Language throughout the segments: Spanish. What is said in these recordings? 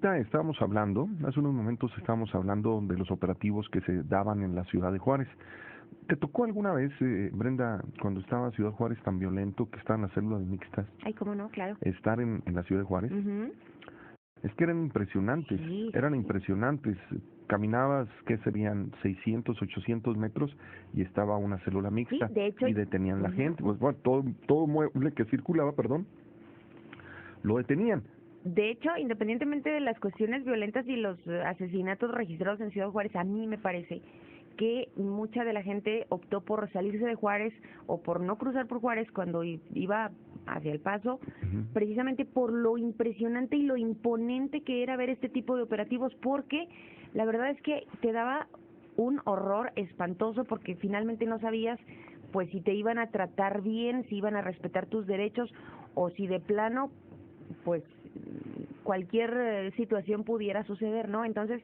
ahorita estábamos hablando, hace unos momentos estábamos hablando de los operativos que se daban en la ciudad de Juárez. ¿Te tocó alguna vez, Brenda, cuando estaba Ciudad Juárez tan violento que estaban las células mixtas, Ay, cómo no, claro. estar en la ciudad de Juárez? Es que eran impresionantes, Sí, eran sí. impresionantes. Caminabas, ¿qué serían? 600, 800 metros y estaba una célula Sí, mixta de hecho. y detenían la gente. Pues bueno, todo mueble que circulaba, perdón, lo detenían. De hecho, independientemente de las cuestiones violentas y los asesinatos registrados en Ciudad Juárez, a mí me parece que mucha de la gente optó por salirse de Juárez o por no cruzar por Juárez cuando iba hacia El Paso, precisamente por lo impresionante y lo imponente que era ver este tipo de operativos, porque la verdad es que te daba un horror espantoso porque finalmente no sabías pues si te iban a tratar bien, si iban a respetar tus derechos o si de plano pues cualquier situación pudiera suceder, ¿no? Entonces,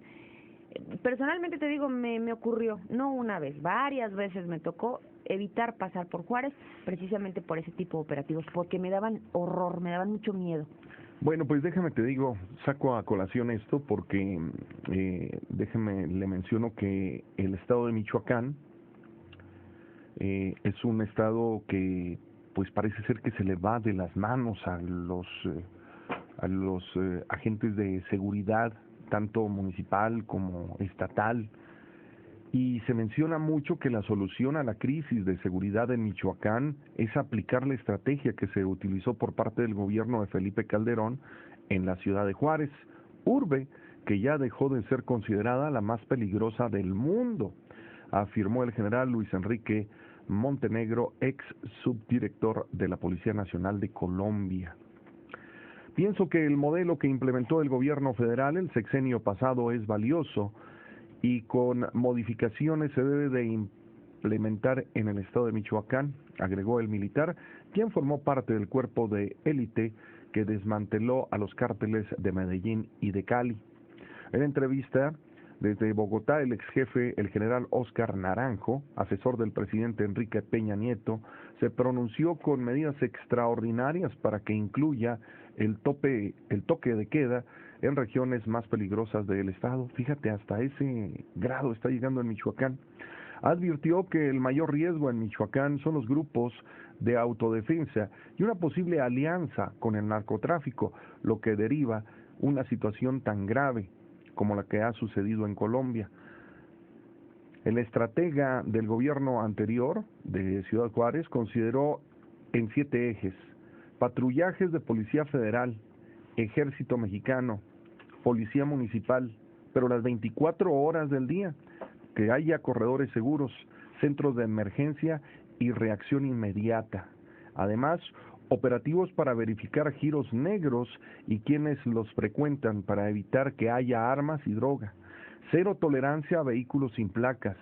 personalmente te digo, me ocurrió, no una vez, varias veces me tocó evitar pasar por Juárez, precisamente por ese tipo de operativos, porque me daban horror, me daban mucho miedo. Bueno, pues déjame te digo, saco a colación esto porque déjeme le menciono que el estado de Michoacán es un estado que pues parece ser que se le va de las manos a los agentes de seguridad, tanto municipal como estatal, y se menciona mucho que la solución a la crisis de seguridad en Michoacán es aplicar la estrategia que se utilizó por parte del gobierno de Felipe Calderón en la ciudad de Juárez, urbe que ya dejó de ser considerada la más peligrosa del mundo, afirmó el general Luis Enrique Montenegro, ex subdirector de la Policía Nacional de Colombia. Pienso que el modelo que implementó el gobierno federal el sexenio pasado es valioso y con modificaciones se debe de implementar en el estado de Michoacán, agregó el militar, quien formó parte del cuerpo de élite que desmanteló a los cárteles de Medellín y de Cali. En entrevista desde Bogotá, el ex jefe, el general Óscar Naranjo, asesor del presidente Enrique Peña Nieto, se pronunció con medidas extraordinarias para que incluya el toque de queda en regiones más peligrosas del estado. Fíjate, hasta ese grado está llegando en Michoacán. Advirtió que el mayor riesgo en Michoacán son los grupos de autodefensa y una posible alianza con el narcotráfico, lo que deriva una situación tan grave como la que ha sucedido en Colombia. El estratega del gobierno anterior de Ciudad Juárez consideró en 7 ejes: patrullajes de Policía Federal, Ejército Mexicano, Policía Municipal, pero las 24 horas del día, que haya corredores seguros, centros de emergencia y reacción inmediata. Además, operativos para verificar giros negros y quienes los frecuentan para evitar que haya armas y droga. Cero tolerancia a vehículos sin placas,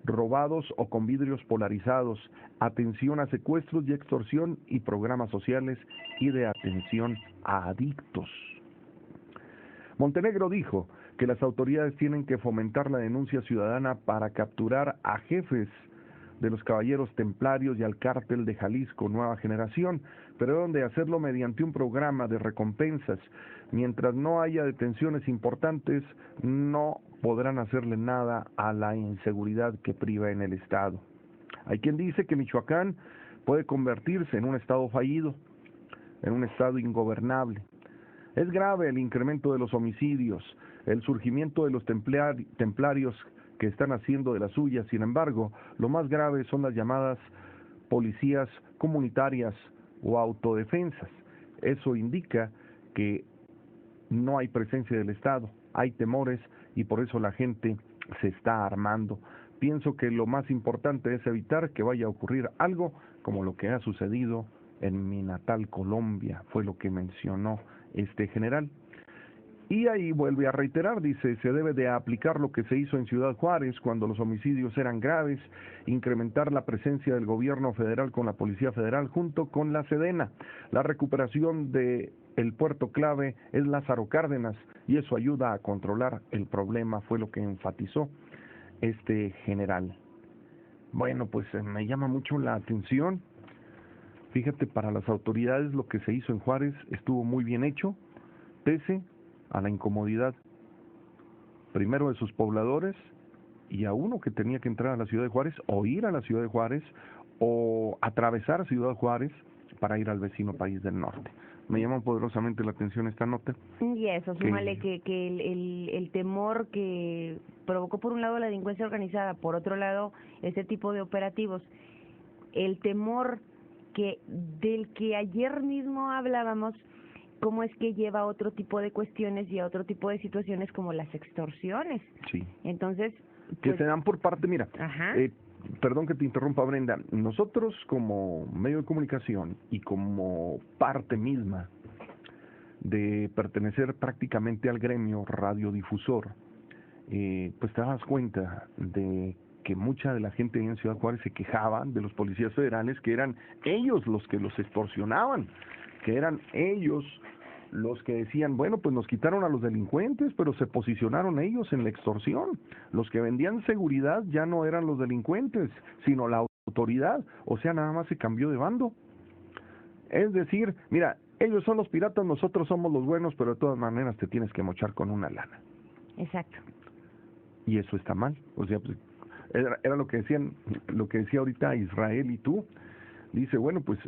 robados o con vidrios polarizados, atención a secuestros y extorsión y programas sociales y de atención a adictos. Montenegro dijo que las autoridades tienen que fomentar la denuncia ciudadana para capturar a jefes de los Caballeros Templarios y al Cártel de Jalisco Nueva Generación, pero deben de hacerlo mediante un programa de recompensas. Mientras no haya detenciones importantes, no podrán hacerle nada a la inseguridad que priva en el estado. Hay quien dice que Michoacán puede convertirse en un estado fallido, en un estado ingobernable. Es grave el incremento de los homicidios, el surgimiento de los templarios que están haciendo de las suyas. Sin embargo, lo más grave son las llamadas policías comunitarias o autodefensas. Eso indica que no hay presencia del Estado, hay temores y por eso la gente se está armando. Pienso que lo más importante es evitar que vaya a ocurrir algo como lo que ha sucedido en mi natal Colombia, fue lo que mencionó este general. Y ahí vuelve a reiterar, dice, se debe de aplicar lo que se hizo en Ciudad Juárez cuando los homicidios eran graves, incrementar la presencia del gobierno federal con la Policía Federal junto con la Sedena. La recuperación de el puerto clave es Lázaro Cárdenas y eso ayuda a controlar el problema, fue lo que enfatizó este general. Bueno, pues me llama mucho la atención. Fíjate, para las autoridades lo que se hizo en Juárez estuvo muy bien hecho, pese a la incomodidad, primero de sus pobladores y a uno que tenía que entrar a la ciudad de Juárez o ir a la ciudad de Juárez o atravesar Ciudad Juárez para ir al vecino país del norte. Me llama poderosamente la atención esta nota. Y eso, súmale que el temor que provocó por un lado la delincuencia organizada, por otro lado este tipo de operativos, el temor del que ayer mismo hablábamos, cómo es que lleva a otro tipo de cuestiones y a otro tipo de situaciones como las extorsiones. Sí. Entonces, que pues, se dan por parte, mira, ajá. Perdón que te interrumpa, Brenda, nosotros como medio de comunicación y como parte misma de pertenecer prácticamente al gremio radiodifusor, pues te das cuenta de que mucha de la gente en Ciudad Juárez se quejaban de los policías federales, que eran ellos los que los extorsionaban, que eran ellos los que decían, bueno, pues nos quitaron a los delincuentes, pero se posicionaron ellos en la extorsión. Los que vendían seguridad ya no eran los delincuentes, sino la autoridad, o sea, nada más se cambió de bando. Es decir, mira, ellos son los piratas, nosotros somos los buenos, pero de todas maneras te tienes que mochar con una lana. Exacto. Y eso está mal. O sea, pues, era lo que decían, lo que decía ahorita Israel y tú. Dice, bueno, pues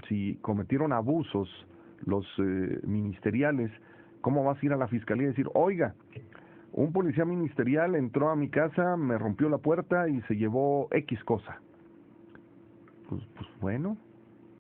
si cometieron abusos los ministeriales, ¿cómo vas a ir a la fiscalía y decir, oiga, un policía ministerial entró a mi casa, me rompió la puerta y se llevó X cosa? Pues bueno,